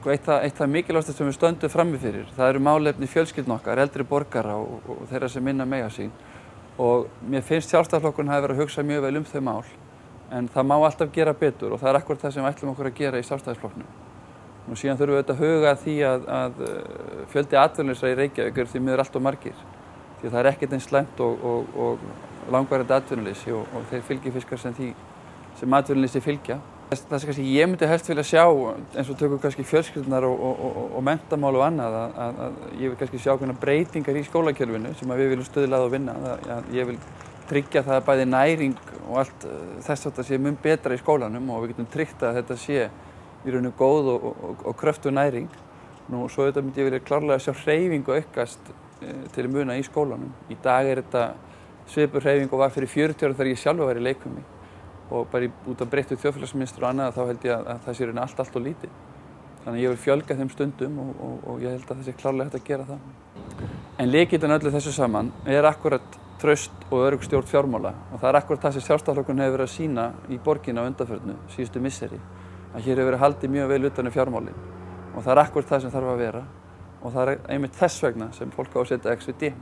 Sko eitt það mikilvægasta sem við stöndum frammi fyrir, það eru málefni fjölskyldna okkar, eldri borgara og þeirra sem minna mega sín. Og mér finnst Sjálfstæðisflokkurinn hafi verið að hugsa mjög vel þau mál, en það má alltaf gera betur og það akkúrat það sem við ætlum okkur að gera í Sjálfstæðisflokknum. Og síðan þurfum við auðvitað að huga að því að fjöldi atvinnulausra í Reykjavík eru því miður allt of margir. Því að það ekkert eins slæmt og langvarandi atvinnuleysi og þeir fylgifiskar sem atvinnuleysi fylgja. Það sem kannski ég myndi helst vilja sjá, eins og tökum kannski fjölskyldurnar og menntamál og annað, að ég vil kannski sjá hvernig breytingar í skólakerfinu sem við viljum stuðla að og vinna. Ég vil tryggja það að bæði næring og allt þess að þetta sé mun betra í skólanum og við getum tryggt að þetta sé í rauninu góð og kröftug næring. Nú, svo þetta myndi ég vilja klárlega sjá hreyfingu aukast til muna í skólanum. Í dag þetta svipur hreyfing og var fyrir 40 ára þegar ég sjálfur var í leikfimi. Og bara út af breyttu þjóðfélagsmynstur og annað þá held ég að það sé raun allt og lítið. Þannig að ég vil fjölga þeim stundum og ég held að það sé klárlega hægt að gera það. En lykillinn öllu þessu saman akkúrat traust og örugg stjórn fjármála og það akkúrat það sem Sjálfstæðisflokkurinn hefur verið að sýna í borginni á undanförnu síðustu misseri. Að hér hefur verið haldið mjög vel utan fjármálin og það akkúrat það sem þarf að vera og það einmitt þess vegna sem fólk á að setja XVD.